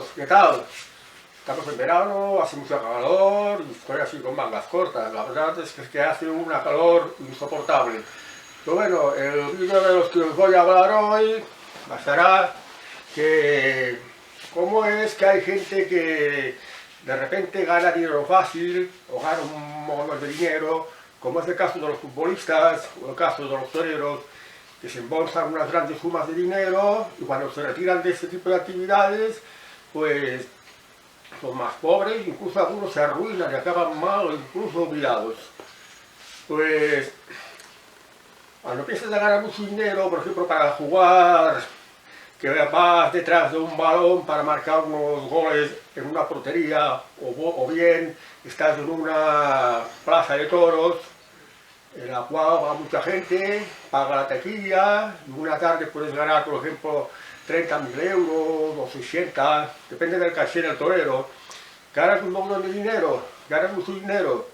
toreros, ¿qué tal? Estamos en verano, hace mucho calor y estoy así con mangas cortas. La verdad es que hace una calor insoportable. Pero bueno, el vídeo de los que os voy a hablar hoy bastará que cómo es que hay gente que de repente gana dinero fácil o gana un montón de dinero, como es el caso de los futbolistas o el caso de los toreros, que se embolsan unas grandes sumas de dinero y cuando se retiran de este tipo de actividades, pues son más pobres, incluso algunos se arruinan y acaban mal o incluso olvidados. Pues cuando empiezas a ganar mucho dinero, por ejemplo, para jugar, que vas detrás de un balón para marcar unos goles en una portería, o bien estás en una plaza de toros, en la cual va mucha gente, paga la taquilla, y una tarde puedes ganar, por ejemplo, 30.000 euros o 60, depende del caché del torero. Ganas un montón de dinero, ganas mucho dinero.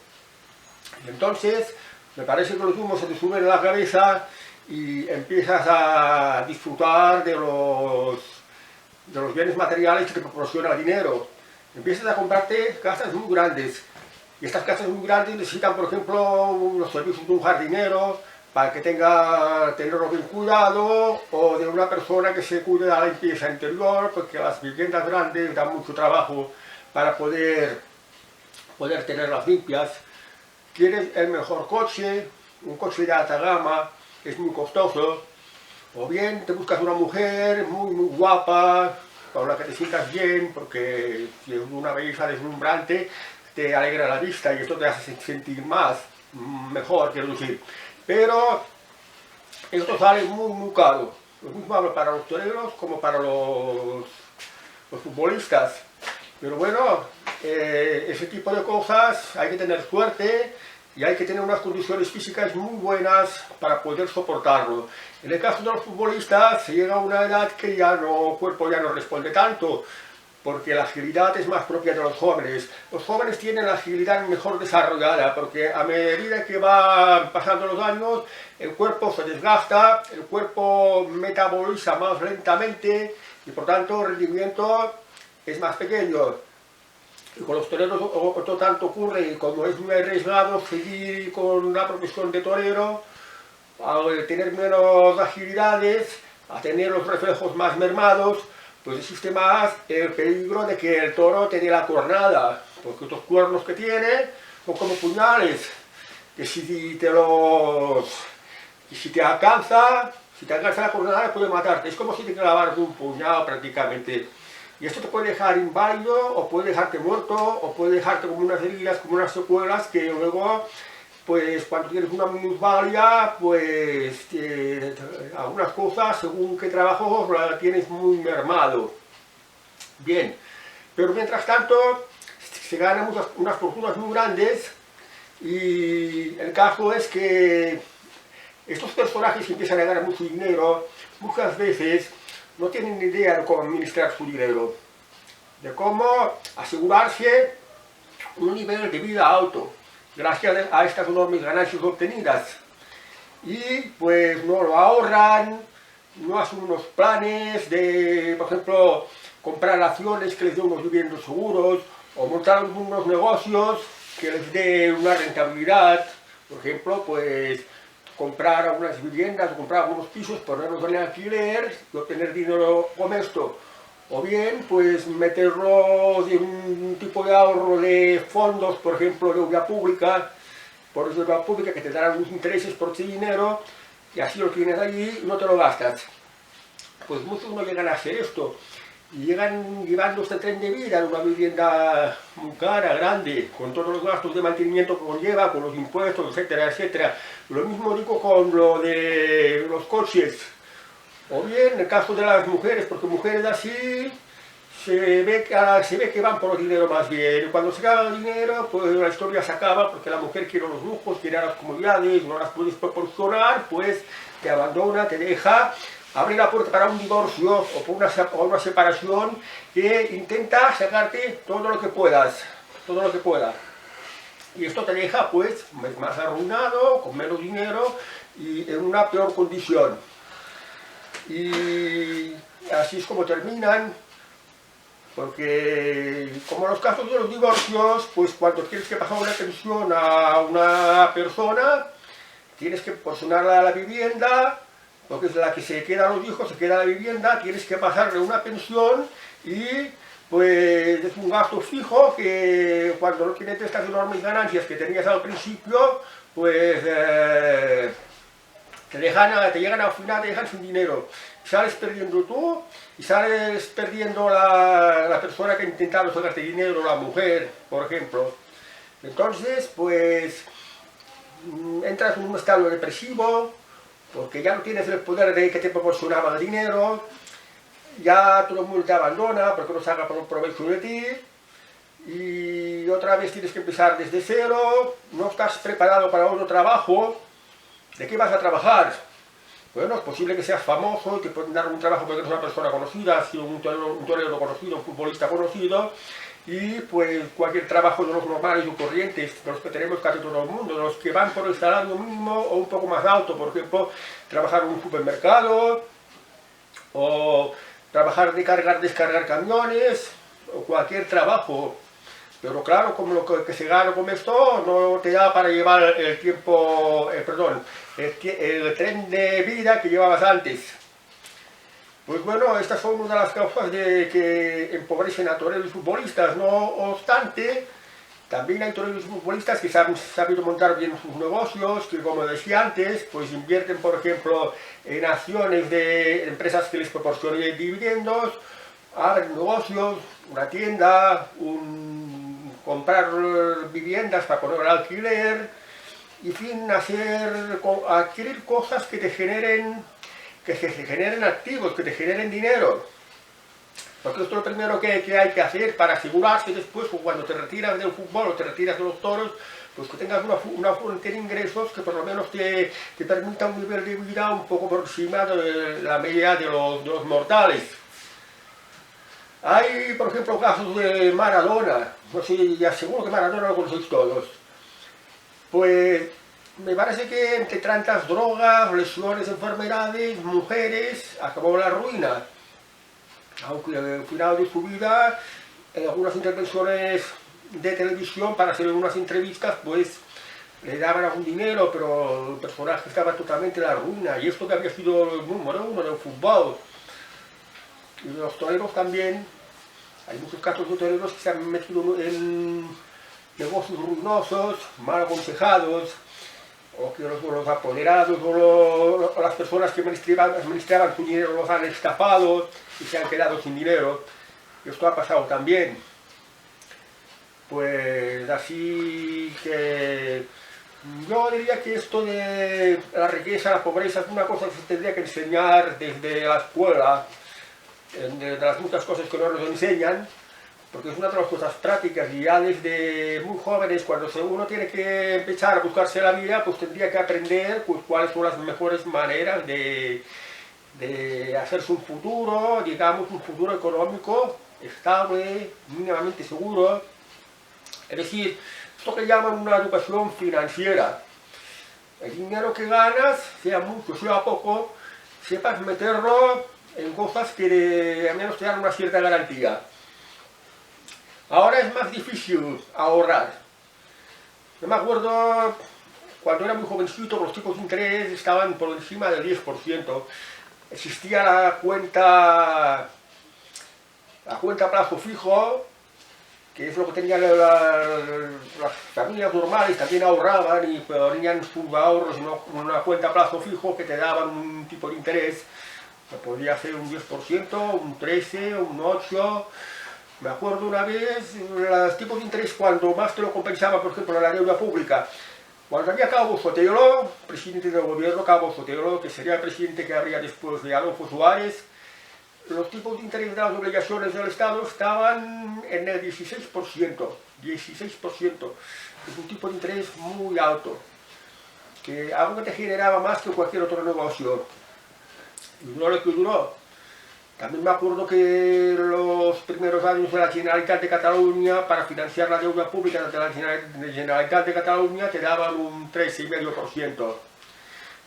Y entonces, me parece que los humos se te suben a la cabeza y empiezas a disfrutar de los bienes materiales que te proporciona el dinero. Empiezas a comprarte casas muy grandes. Y estas casas muy grandes necesitan, por ejemplo, los servicios de un jardinero para que tenerlo bien cuidado, o de una persona que se cuide de la limpieza interior, porque las viviendas grandes dan mucho trabajo para poder tenerlas limpias. Quieres el mejor coche, un coche de alta gama, es muy costoso, o bien te buscas una mujer muy guapa, con la que te sientas bien, porque si es una belleza deslumbrante, te alegra la vista y esto te hace sentir mejor, quiero decir. Pero esto sale muy caro. Lo mismo hablo para los toreros como para los futbolistas. Pero bueno, ese tipo de cosas hay que tener suerte y hay que tener unas condiciones físicas muy buenas para poder soportarlo. En el caso de los futbolistas se llega a una edad que el cuerpo ya no responde tanto, porque la agilidad es más propia de los jóvenes. Los jóvenes tienen la agilidad mejor desarrollada, porque a medida que van pasando los años, el cuerpo se desgasta, el cuerpo metaboliza más lentamente y por tanto el rendimiento es más pequeño. Y con los toreros otro tanto ocurre, y como es muy arriesgado seguir con la profesión de torero, al tener menos agilidades, a tener los reflejos más mermados, pues existe más el peligro de que el toro te dé la cornada, porque estos cuernos que tiene son como puñales, que si te alcanza la cornada puede matarte, es como si te clavaras un puñal prácticamente. Y esto te puede dejar inválido, o puede dejarte muerto, o puede dejarte como unas heridas, como unas secuelas que luego, pues cuando tienes una minusvalía, pues algunas cosas, según qué trabajo, la tienes muy mermado. Bien, pero mientras tanto, se ganan unas fortunas muy grandes, y el caso es que estos personajes que empiezan a ganar mucho dinero, muchas veces no tienen ni idea de cómo administrar su dinero, de cómo asegurarse un nivel de vida alto, gracias a estas enormes ganancias obtenidas. Y pues no lo ahorran, no hacen unos planes de, por ejemplo, comprar acciones que les den unos dividendos seguros, o montar unos negocios que les den una rentabilidad. Por ejemplo, pues comprar algunas viviendas o comprar algunos pisos, ponerlos en alquiler y obtener dinero con esto. O bien, pues meterlos en un tipo de ahorro de fondos, por ejemplo, de deuda pública, por deuda pública que te darán unos intereses por ese dinero, y así lo tienes allí y no te lo gastas. Pues muchos no llegan a hacer esto, y llegan llevando este tren de vida en una vivienda muy cara, grande, con todos los gastos de mantenimiento que conlleva, con los impuestos, etcétera, etcétera. Lo mismo digo con lo de los coches. O bien en el caso de las mujeres, porque mujeres así se ve que van por el dinero más bien. Cuando se gana el dinero, pues la historia se acaba, porque la mujer quiere los lujos, quiere las comodidades, no las puedes proporcionar, pues te abandona, te deja. Abre la puerta para un divorcio o por una separación, que intenta sacarte todo lo que puedas, Y esto te deja pues más arruinado, con menos dinero y en una peor condición. Y así es como terminan Porque como en los casos de los divorcios, pues cuando tienes que pasar una pensión a una persona, tienes que porcionarla a la vivienda, porque es la que se queda a los hijos, se queda a la vivienda, tienes que pasarle una pensión y pues es un gasto fijo que cuando no tienes estas enormes ganancias que tenías al principio, pues te llegan al final, te dejan sin dinero. Sales perdiendo tú y sales perdiendo la persona que ha intentado sacarte dinero, la mujer, por ejemplo. Entonces, pues entras en un estado depresivo, porque ya no tienes el poder de que te proporcionaba el dinero, ya todo el mundo te abandona porque no saca por provecho de ti, y otra vez tienes que empezar desde cero, no estás preparado para otro trabajo. ¿De qué vas a trabajar? Bueno, es posible que seas famoso y te pueden dar un trabajo porque eres una persona conocida, has sido un torero conocido, un futbolista conocido, y pues cualquier trabajo de los normales o corrientes, de los que tenemos casi todo el mundo, de los que van por el salario mínimo o un poco más alto, por ejemplo, trabajar en un supermercado, o trabajar de cargar, descargar camiones, o cualquier trabajo. Pero claro, como lo que se gana con esto no te da para llevar el tiempo, el tren de vida que llevabas antes. Pues bueno, estas son una de las causas de que empobrecen a toreros y futbolistas. No obstante, también hay toreros y futbolistas que han sabido montar bien sus negocios, que como decía antes, pues invierten, por ejemplo, en acciones de empresas que les proporcionen dividendos, abren negocios, una tienda, comprar viviendas para poner al alquiler, y en fin, adquirir cosas que te generen, que se generen activos, que te generen dinero. Porque esto es lo primero que hay que hacer para asegurarse después, cuando te retiras del fútbol o te retiras de los toros, pues que tengas una fuente de ingresos que por lo menos te permita un nivel de vida un poco por encima de la media de los mortales. Hay, por ejemplo, casos de Maradona, no sé, ya seguro que Maradona lo conocéis todos. Pues me parece que entre tantas drogas, lesiones, enfermedades, mujeres, acabó la ruina. Aunque al final de su vida, en algunas intervenciones de televisión, para hacer unas entrevistas, pues le daban algún dinero, pero el personaje estaba totalmente en la ruina. Y esto que había sido el número uno del fútbol. Y los toreros también, hay muchos casos de toreros que se han metido en negocios ruinosos, mal aconsejados, o que los apoderados o las personas que administraban su dinero los han estafado y se han quedado sin dinero. Esto ha pasado también. Pues así que yo diría que esto de la riqueza, la pobreza es una cosa que se tendría que enseñar desde la escuela, de las muchas cosas que no nos enseñan, porque es una de las cosas prácticas, y ya desde muy jóvenes, cuando uno tiene que empezar a buscarse la vida, pues tendría que aprender pues, cuáles son las mejores maneras de hacerse un futuro, digamos un futuro económico estable, mínimamente seguro. Es decir, esto que llaman una educación financiera. El dinero que ganas, sea mucho, sea poco, sepas meterlo en cosas que al menos te dan una cierta garantía. Ahora es más difícil ahorrar. Yo me acuerdo cuando era muy jovencito, los tipos de interés estaban por encima del 10%. Existía la cuenta a plazo fijo, que es lo que tenían las familias normales, también ahorraban y ponían sus ahorros en una cuenta a plazo fijo que te daban un tipo de interés. Podría ser un 10%, un 13%, un 8%. Me acuerdo una vez, los tipos de interés cuando más te lo compensaba, por ejemplo, la deuda pública. Cuando había Calvo Sotelo, presidente del gobierno, Calvo Sotelo, que sería el presidente que habría después de Adolfo Suárez, los tipos de interés de las obligaciones del Estado estaban en el 16%. 16%. Es un tipo de interés muy alto, que algo que te generaba más que cualquier otro negocio. Y duró lo que duró. También me acuerdo que los primeros años de la Generalitat de Cataluña, para financiar la deuda pública de la Generalitat de Cataluña, te daban un 13,5%.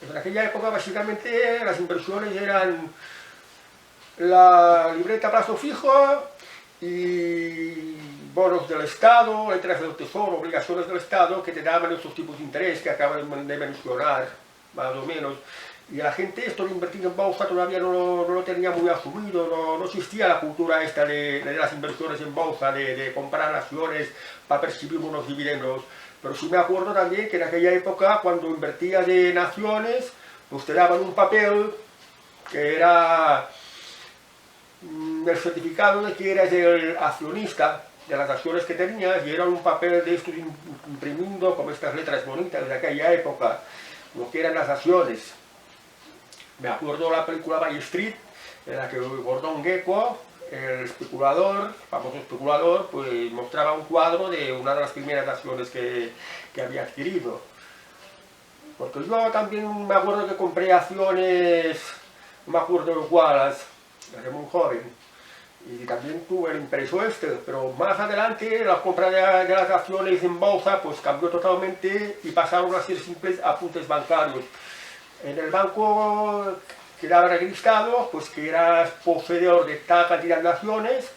En aquella época, básicamente, las inversiones eran la libreta a plazo fijo y bonos del Estado, letras del Tesoro, obligaciones del Estado que te daban estos tipos de interés que acaban de mencionar, más o menos. Y la gente esto de invertir en bolsa todavía no lo tenía muy asumido, no existía la cultura esta de las inversiones en bolsa, de comprar acciones para percibir unos dividendos. Pero sí me acuerdo también que en aquella época, cuando invertías en acciones, pues te daban un papel que era el certificado de que eras el accionista de las acciones que tenías, y era un papel de estos imprimiendo con estas letras bonitas de aquella época, lo que eran las acciones. Me acuerdo de la película Wall Street, en la que Gordon Gekko, el especulador, famoso especulador, pues mostraba un cuadro de una de las primeras acciones que había adquirido. Porque yo también me acuerdo que compré acciones, no me acuerdo de cuáles, era muy joven, y también tuve el impreso este, pero más adelante la compra de las acciones en bolsa pues cambió totalmente y pasaron a ser simples apuntes bancarios. En el banco quedaba registrado pues que eras poseedor de tal cantidad de acciones,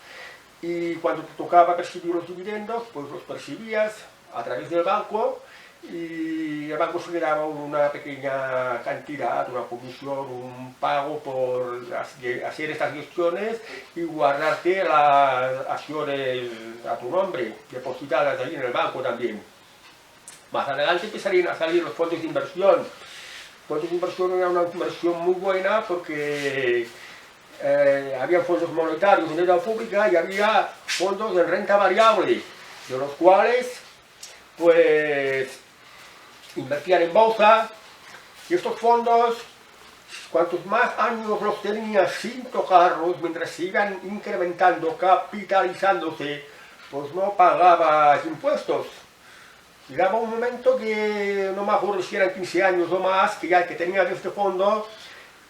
y cuando te tocaba percibir los dividendos pues los percibías a través del banco, y el banco se le daba una pequeña cantidad, una comisión, un pago por hacer estas gestiones y guardarte las acciones a tu nombre, depositadas allí en el banco también. Más adelante empezarían a salir los fondos de inversión. Fondos de inversión era una inversión muy buena porque había fondos monetarios en deuda pública y había fondos de renta variable, de los cuales pues invertían en bolsa, y estos fondos, cuantos más años los tenías sin tocarlos, mientras sigan incrementando, capitalizándose, pues no pagabas impuestos. Llegaba un momento que no me acuerdo si eran 15 años o más que tenías este fondo,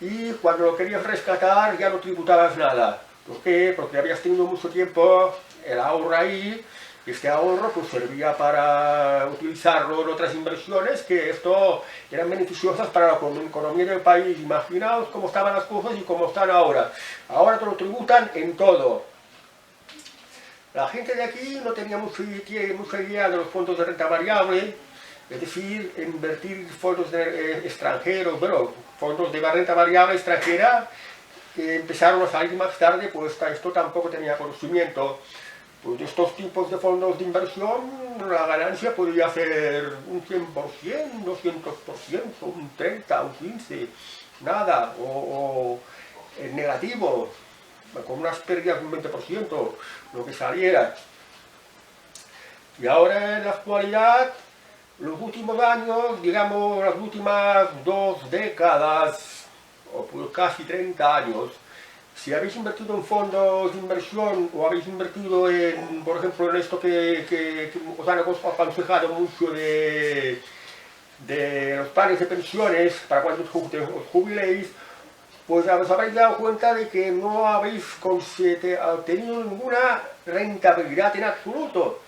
y cuando lo querías rescatar ya no tributabas nada. ¿Por qué? Porque habías tenido mucho tiempo el ahorro ahí. Este ahorro pues servía para utilizarlo en otras inversiones que esto eran beneficiosas para la economía del país. Imaginaos cómo estaban las cosas y cómo están ahora. Ahora te lo tributan en todo. La gente de aquí no tenía mucha idea de los fondos de renta variable, es decir, invertir fondos extranjeros, bueno, fondos de renta variable extranjera que empezaron a salir más tarde, pues esto tampoco tenía conocimiento. Pues de estos tipos de fondos de inversión, la ganancia podría ser un 100%, 200%, un 30%, un 15%, nada, o en negativo, con unas pérdidas de un 20%, lo que saliera. Y ahora en la actualidad, los últimos años, digamos las últimas 2 décadas, o pues casi 30 años, si habéis invertido en fondos de inversión o habéis invertido en, por ejemplo, en esto que os han aconsejado mucho de los planes de pensiones para cuando os jubiléis, pues os habréis dado cuenta de que no habéis obtenido ninguna rentabilidad en absoluto.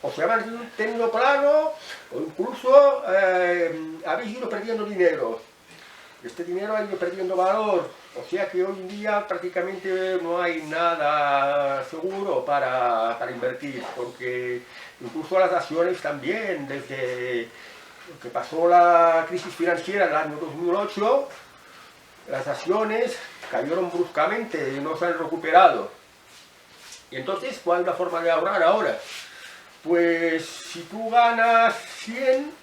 O sea, habéis tenido plano o incluso habéis ido perdiendo dinero. Este dinero ha ido perdiendo valor, o sea que hoy en día prácticamente no hay nada seguro para invertir, porque incluso las acciones también, desde que pasó la crisis financiera en el año 2008, las acciones cayeron bruscamente y no se han recuperado. Y entonces, ¿cuál es la forma de ahorrar ahora? Pues si tú ganas 100,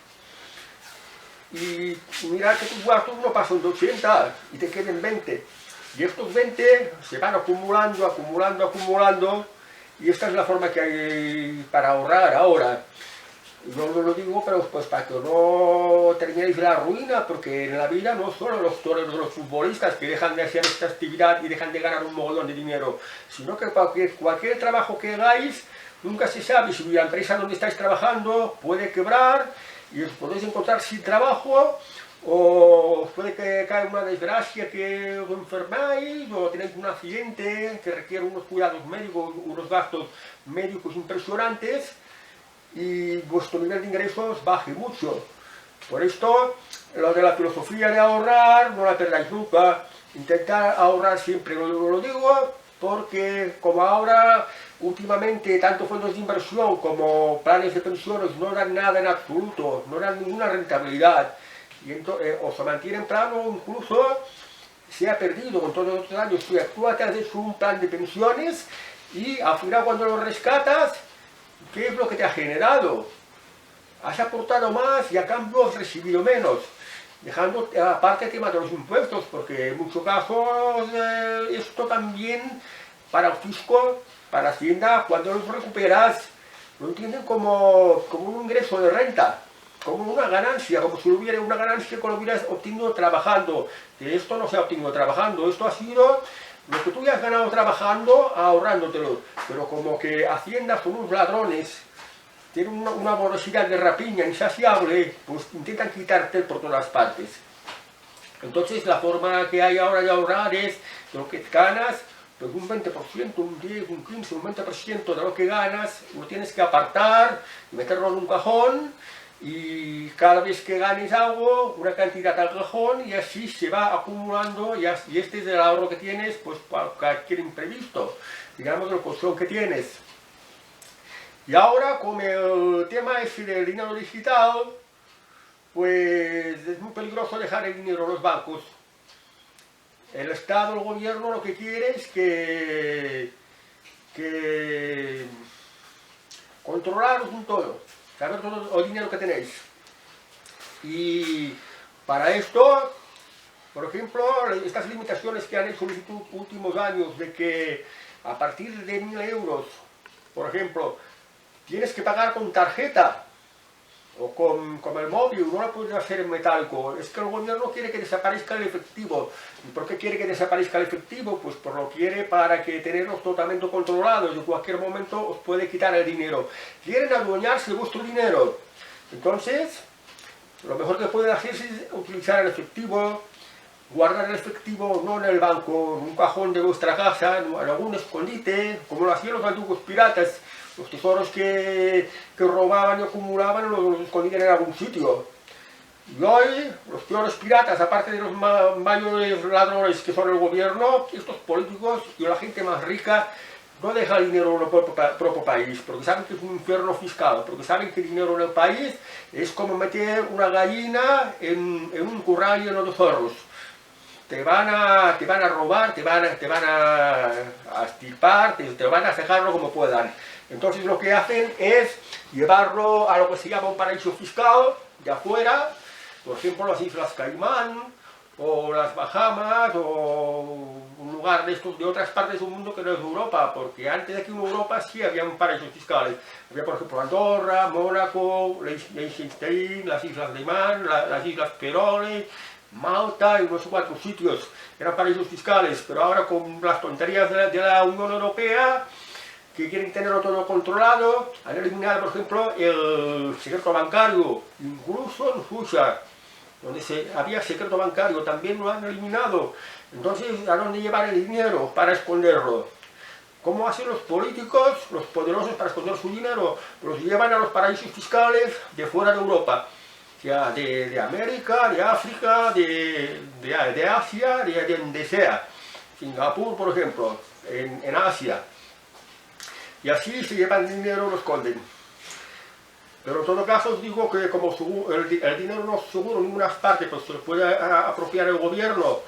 y mira que tus gastos no pasan de 80 y te queden 20. Y estos 20 se van acumulando, acumulando, acumulando, y esta es la forma que hay para ahorrar ahora. Yo no lo digo, pero pues para que no terminéis la ruina, porque en la vida no solo los toreros, los futbolistas que dejan de hacer esta actividad y dejan de ganar un mogollón de dinero, sino que cualquier trabajo que hagáis, nunca se sabe si la empresa donde estáis trabajando puede quebrar, y os podéis encontrar sin trabajo, o os puede caer una desgracia que os enfermáis, o tenéis un accidente que requiere unos cuidados médicos, unos gastos médicos impresionantes, y vuestro nivel de ingresos baje mucho. Por esto, lo de la filosofía de ahorrar, no la perdáis nunca. Intentar ahorrar siempre, lo digo porque como ahora últimamente tanto fondos de inversión como planes de pensiones no dan nada en absoluto, no dan ninguna rentabilidad, y o se mantiene en plano, incluso se ha perdido con todos los años. Tú has hecho un plan de pensiones y al final cuando lo rescatas, ¿qué es lo que te ha generado? Has aportado más y a cambio has recibido menos, dejando aparte el tema de los impuestos, porque en muchos casos esto también para el fisco, para Hacienda, cuando los recuperas, lo entienden como un ingreso de renta, como una ganancia, como si hubiera una ganancia que lo hubieras obtenido trabajando. Que esto no se ha obtenido trabajando, esto ha sido lo que tú ya has ganado trabajando, ahorrándotelo. Pero como que Hacienda son unos ladrones, tienen una voracidad de rapiña insaciable, pues intentan quitarte por todas partes. Entonces la forma que hay ahora de ahorrar es de lo que ganas, pues un 20%, un 10, un 15, un 20% de lo que ganas, lo tienes que apartar y meterlo en un cajón, y cada vez que ganes algo, una cantidad al cajón, y así se va acumulando, y este es el ahorro que tienes pues para cualquier imprevisto, digamos, el colchón que tienes. Y ahora, con el tema ese del dinero digital, pues es muy peligroso dejar el dinero en los bancos. El Estado, el gobierno, lo que quiere es que controlaros un todo, saber todo el dinero que tenéis. Y para esto, por ejemplo, estas limitaciones que han hecho en los últimos años de que a partir de 1000 euros, por ejemplo, tienes que pagar con tarjeta o con el móvil, no lo puedes hacer en metálico. Es que el gobierno quiere que desaparezca el efectivo. ¿Y por qué quiere que desaparezca el efectivo? Pues por lo quiere para que tenerlos totalmente controlados. En cualquier momento os puede quitar el dinero. Quieren adueñarse de vuestro dinero. Entonces, lo mejor que pueden hacer es utilizar el efectivo, guardar el efectivo no en el banco, en un cajón de vuestra casa, en algún escondite, como lo hacían los antiguos piratas. Los tesoros que robaban y acumulaban los escondían en algún sitio. Y hoy, los peores piratas, aparte de los mayores ladrones que son el gobierno, estos políticos y la gente más rica, no dejan el dinero en el propio país, porque saben que es un infierno fiscal, porque saben que el dinero en el país es como meter una gallina en un corral lleno de zorros. Te van a robar, te van a estirpar, te van a cejarlo como puedan. Entonces lo que hacen es llevarlo a lo que se llama un paraíso fiscal de afuera, por ejemplo las Islas Caimán, o las Bahamas, o un lugar de estos de otras partes del mundo que no es Europa, porque antes de aquí en Europa sí había un paraísos fiscales. Había por ejemplo Andorra, Mónaco, Liechtenstein, las Islas Caimán, las Islas Feroe, Malta y unos cuantos sitios eran paraísos fiscales, pero ahora con las tonterías de la Unión Europea, que quieren tenerlo todo controlado, han eliminado, por ejemplo, el secreto bancario, incluso en Suiza, donde había secreto bancario, también lo han eliminado. Entonces, ¿a dónde llevar el dinero para esconderlo? ¿Cómo hacen los políticos, los poderosos, para esconder su dinero? Los llevan a los paraísos fiscales de fuera de Europa, ya de América, de África, de Asia, de donde sea. Singapur, por ejemplo, en Asia. Y así se llevan dinero, lo esconden. Pero en todo caso os digo que como el dinero no es seguro en ninguna parte, pues se lo puede apropiar el gobierno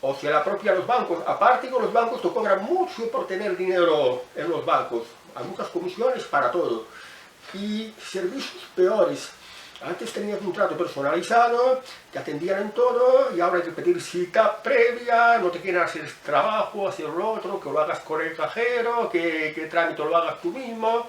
o se le apropia a los bancos. Aparte que los bancos te cobran mucho por tener dinero en los bancos. Hay muchas comisiones para todo. Y servicios peores. Antes tenías un trato personalizado, te atendían en todo, y ahora hay que pedir cita previa, no te quieren hacer este trabajo, hacer lo otro, que lo hagas con el cajero, que el trámite lo hagas tú mismo.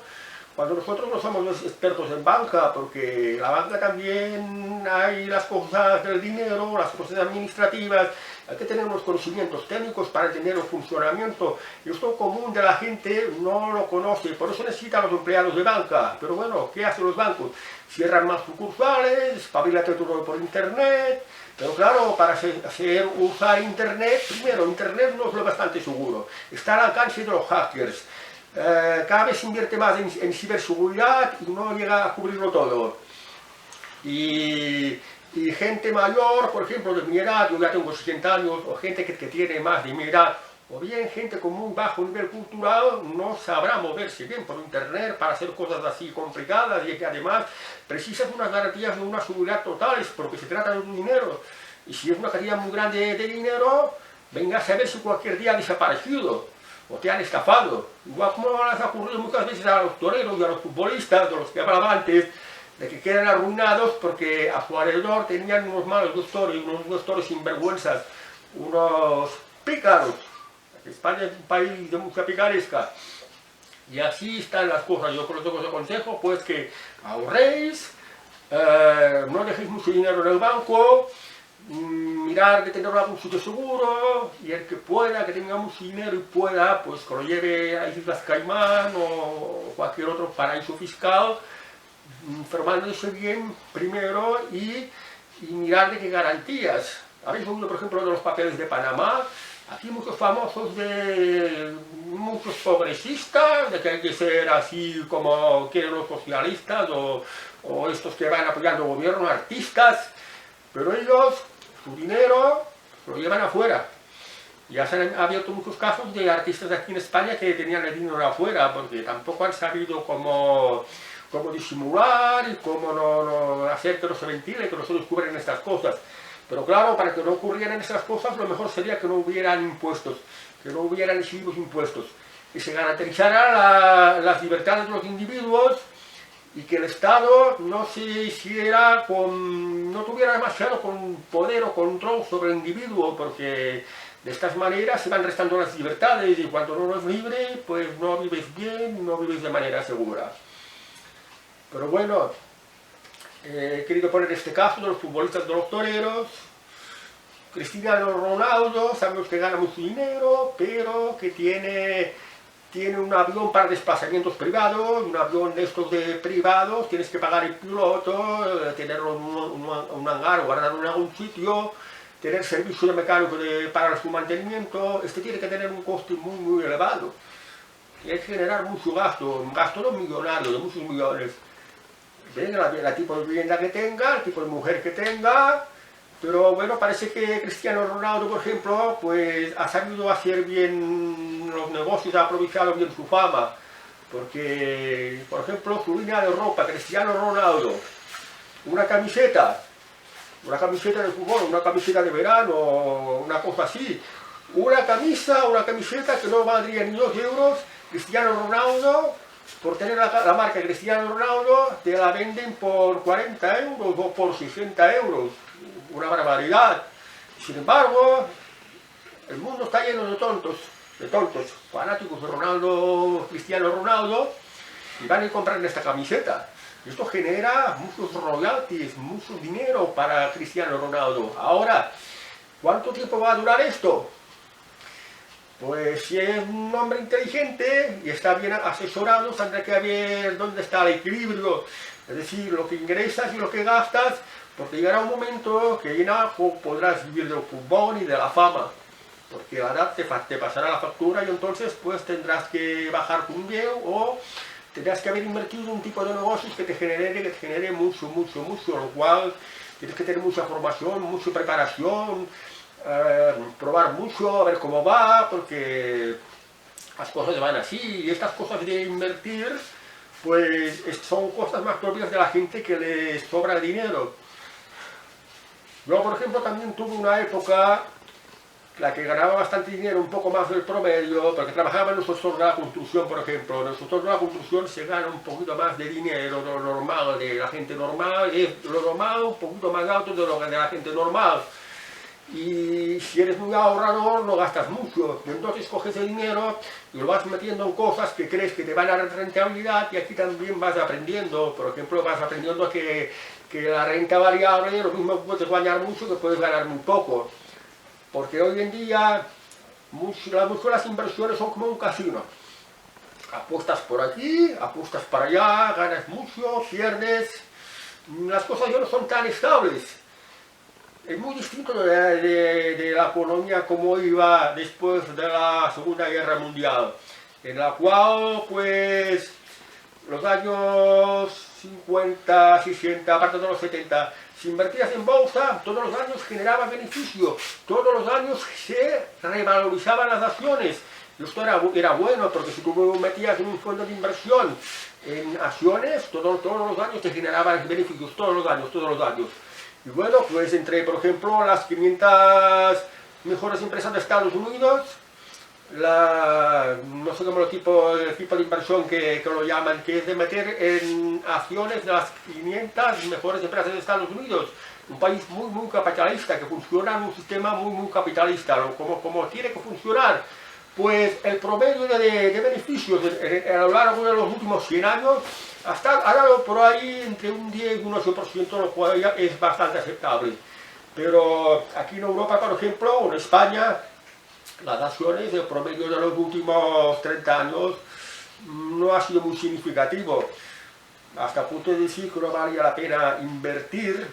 Cuando nosotros no somos los expertos en banca, porque la banca también hay las cosas del dinero, las cosas administrativas, hay que tener unos conocimientos técnicos para entender el funcionamiento. Y esto común de la gente no lo conoce, por eso necesitan los empleados de banca. Pero bueno, ¿qué hacen los bancos? Cierran más sucursales, espabilate todo por internet. Pero claro, para usar internet, primero, internet no es lo bastante seguro. Está al alcance de los hackers. Cada vez se invierte más en ciberseguridad y no llega a cubrirlo todo. Y gente mayor, por ejemplo, de mi edad, yo ya tengo 60 años, o gente que tiene más de mi edad, o bien gente con muy bajo nivel cultural no sabrá moverse bien por internet para hacer cosas así complicadas y que además precisas unas garantías de una seguridad totales porque se trata de un dinero. Y si es una cantidad muy grande de dinero, venga a saber si cualquier día ha desaparecido o te han estafado. Igual como les ha ocurrido muchas veces a los toreros y a los futbolistas, de los que hablaba antes, de que quedan arruinados porque a su alrededor tenían unos malos gestores, unos gestores sinvergüenzas, unos pícaros. España es un país de mucha picaresca. Y así están las cosas. Yo os doy consejo, pues que ahorréis, no dejéis mucho dinero en el banco, mirar de tener algún sitio seguro, y el que pueda, que tenga mucho dinero y pueda, pues que lo lleve a Islas Caimán o cualquier otro paraíso fiscal, informándose bien primero y mirar de qué garantías. Habéis oído, por ejemplo, de los papeles de Panamá. Aquí muchos famosos muchos progresistas, de que hay que ser así como quieren los socialistas o estos que van apoyando el gobierno, artistas, pero ellos, su dinero, lo llevan afuera. Ya se han abierto muchos casos de artistas aquí en España que tenían el dinero afuera, porque tampoco han sabido cómo disimular y cómo no hacer que no se ventile, que no se descubren estas cosas. Pero claro, para que no ocurrieran esas cosas, lo mejor sería que no hubieran impuestos, que no hubieran excesivos impuestos, que se garantizaran las libertades de los individuos y que el Estado no se hiciera no tuviera demasiado poder o control sobre el individuo, porque de estas maneras se van restando las libertades y cuando uno es libre, pues no vives bien, no vives de manera segura. Pero bueno, he querido poner este caso de los futbolistas, de los toreros. Cristiano Ronaldo, sabemos que gana mucho dinero, pero que tiene un avión para desplazamientos privados, un avión de estos de privados, tienes que pagar el piloto, tenerlo en un hangar o guardarlo en algún sitio, tener servicio de mecánico para su mantenimiento. Este tiene que tener un coste muy, muy elevado. Y hay que generar mucho gasto, un gasto no millonario, de muchos millones. Ven el tipo de vivienda que tenga, el tipo de mujer que tenga, pero bueno, parece que Cristiano Ronaldo, por ejemplo, pues ha sabido hacer bien los negocios, ha aprovechado bien su fama, porque, por ejemplo, su línea de ropa, Cristiano Ronaldo, una camiseta de fútbol, una camiseta de verano, una cosa así, una camiseta que no valdría ni 2 euros, Cristiano Ronaldo, por tener la marca Cristiano Ronaldo, te la venden por 40 euros o por 60 euros. Una barbaridad. Sin embargo, el mundo está lleno de tontos, fanáticos de Cristiano Ronaldo, y van a comprar esta camiseta. Esto genera muchos royalties, mucho dinero para Cristiano Ronaldo. Ahora, ¿cuánto tiempo va a durar esto? Pues si es un hombre inteligente y está bien asesorado, tendrá que ver dónde está el equilibrio, es decir, lo que ingresas y lo que gastas, porque llegará un momento que ya no podrás vivir del fútbol y de la fama, porque la edad te pasará la factura y entonces pues tendrás que bajar tu nivel o tendrás que haber invertido en un tipo de negocios que te genere mucho, lo cual tienes que tener mucha formación, mucha preparación, probar mucho, a ver cómo va, porque las cosas van así, y estas cosas de invertir, pues son cosas más propias de la gente que les sobra el dinero. Yo, por ejemplo, también tuve una época la que ganaba bastante dinero, un poco más del promedio, porque trabajaba en el sector de la construcción, por ejemplo. En el sector de la construcción se gana un poquito más de dinero de lo normal, de la gente normal, es lo normal un poquito más alto de lo de la gente normal. Y si eres muy ahorrador, no gastas mucho. Entonces coges el dinero y lo vas metiendo en cosas que crees que te van a dar rentabilidad, y aquí también vas aprendiendo. Por ejemplo, vas aprendiendo que la renta variable, lo mismo puedes ganar mucho que puedes ganar muy poco. Porque hoy en día las inversiones son como un casino. Apuestas por aquí, apuestas para allá, ganas mucho, pierdes. Las cosas ya no son tan estables. Es muy distinto de la economía como iba después de la Segunda Guerra Mundial, en la cual, pues, los años 50, 60, aparte de los 70, si invertías en bolsa, todos los años generaba beneficio, todos los años se revalorizaban las acciones. Y esto era bueno, porque si tú metías en un fondo de inversión en acciones, todos los años te generaban beneficios, todos los años. Y bueno, pues entre, por ejemplo, las 500 mejores empresas de Estados Unidos, no sé cómo el tipo de inversión que lo llaman, que es de meter en acciones de las 500 mejores empresas de Estados Unidos, un país muy capitalista, que funciona en un sistema muy capitalista, como tiene que funcionar. Pues el promedio de beneficios a lo largo de los últimos 100 años ha dado por ahí entre un 10 y un 8%, lo cual ya es bastante aceptable. Pero aquí en Europa, por ejemplo, o en España, las acciones, el promedio de los últimos 30 años no ha sido muy significativo, hasta el punto de decir que no valía la pena invertir,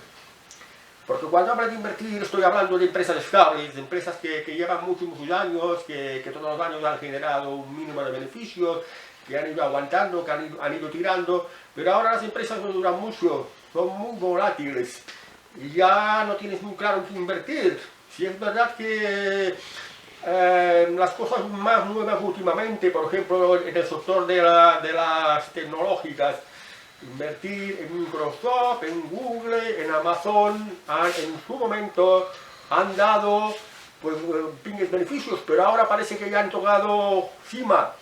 porque cuando hablo de invertir estoy hablando de empresas estables, de empresas que llevan muchos años, que todos los años han generado un mínimo de beneficios, que han ido aguantando, que han ido tirando, pero ahora las empresas no duran mucho, son muy volátiles y ya no tienes muy claro en qué invertir. Si es verdad que las cosas más nuevas últimamente, por ejemplo en el sector de las tecnológicas, invertir en Microsoft, en Google, en Amazon, en su momento han dado pues beneficios, pero ahora parece que ya han tocado cima.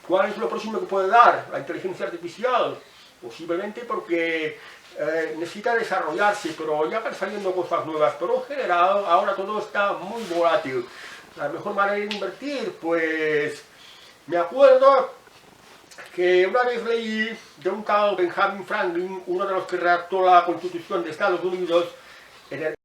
¿Cuál es lo próximo que puede dar? La inteligencia artificial, posiblemente porque necesita desarrollarse, pero ya van saliendo cosas nuevas, pero en general ahora todo está muy volátil. La mejor manera de invertir, pues me acuerdo que una vez leí de un tal Benjamin Franklin, uno de los que redactó la Constitución de Estados Unidos, en el